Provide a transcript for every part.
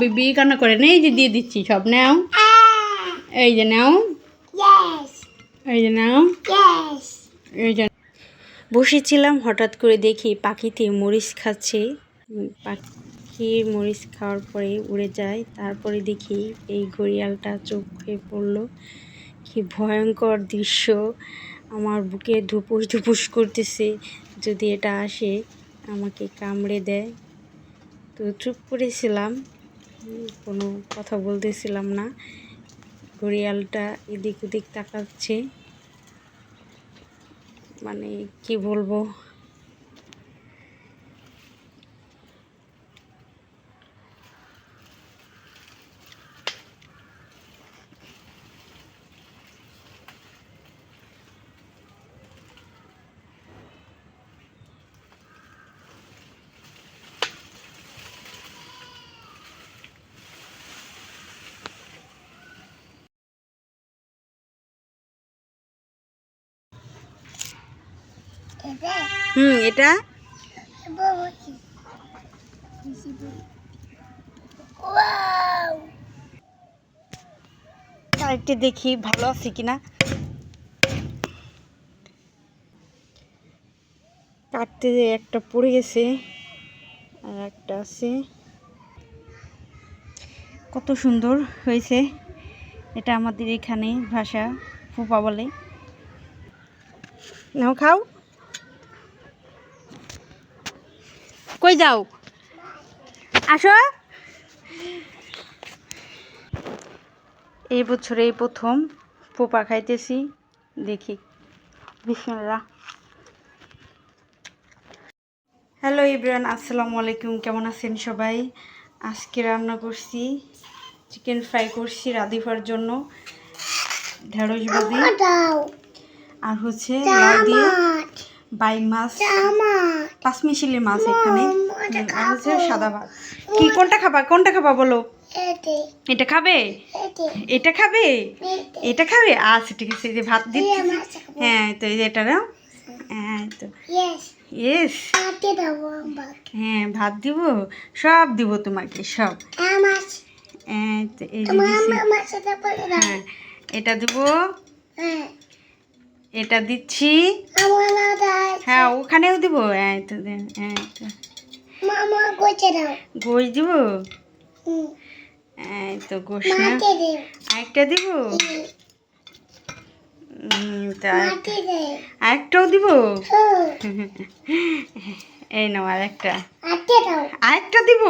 বিবি কান্না করে নেই যে দিয়ে দিচ্ছি সব নাও এই যে নাও এই যে নাও এই যে বসেছিলাম হঠাৎ করে দেখি পাখিতে মরিচ খাচ্ছে পাখির মরিচ খাওয়ার পরে উড়ে যায় তারপরে দেখি এই ঘড়িয়ালটা চোখে পড়লো কি ভয়ঙ্কর দৃশ্য আমার বুকে ধুপুস ধুপুস করতেছে যদি এটা আসে আমাকে কামড়ে দেয় তো চুপ করেছিলাম কোনো কথা বলতেছিলাম না ঘড়িয়ালটা এদিক ওদিক তাকাচ্ছে মানে কি বলবো এটা আরেকটা দেখি ভালো আছে কিনা কাটতে একটা পড়ে গেছে আর একটা আছে কত সুন্দর হয়েছে এটা আমাদের এখানে ভাষা ফুপা বলে নাও খাও কই যাও আসো এই বছরে এই প্রথম ফুপা খাইতেছি দেখি বিসমিল্লাহ হ্যালো ইব্রান আসসালামু আলাইকুম কেমন আছেন সবাই আজকে রান্না করছি চিকেন ফ্রাই করছি রাধিফার জন্য ঢেঁড়স ভাজি আর হচ্ছে লাউ দিয়ে বাই মাছ পাঁচমিশালি মাছ এখানে আর হচ্ছে সাদা ভাত কি কোনটা খাবা বলো এটা খাবে এটা খাবে এটা খাবে আচ্ছা ঠিক আছে এই যে ভাত দিচ্ছি হ্যাঁ তো এই যে এটা নাও হ্যাঁ তো ইয়েস হ্যাঁ ভাত দিব সব দিব তোমাকে সব হ্যাঁ তো এই যে হ্যাঁ এটা দিব এটা দিচ্ছি হ্যাঁ ওখানেও দিব হ্যাঁ তো হ্যাঁ তো গোশ দিব এই তো গোশ না আরেকটা দিব আরেকটাও দিব এই নাও আরেকটা দিব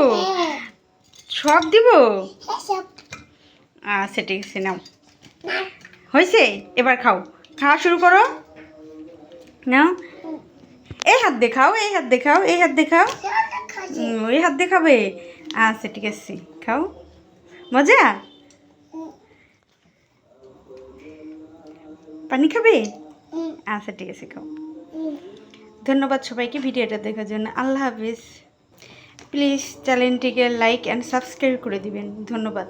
সব দিব আচ্ছা ঠিক আছে নাও হয়েছে এবার খাওয়া শুরু করো নাও এই হাত দেখাও এই হাত দেখাও এই হাত দেখাও ওই হাত দেখাবে আচ্ছা ঠিক আছে খাও মজা পানি খাবে আচ্ছা ঠিক আছে খাও ধন্যবাদ সবাইকে ভিডিওটা দেখার জন্য আল্লাহ হাফিজ প্লিজ চ্যানেলটিকে লাইক অ্যান্ড সাবস্ক্রাইব করে দিবেন ধন্যবাদ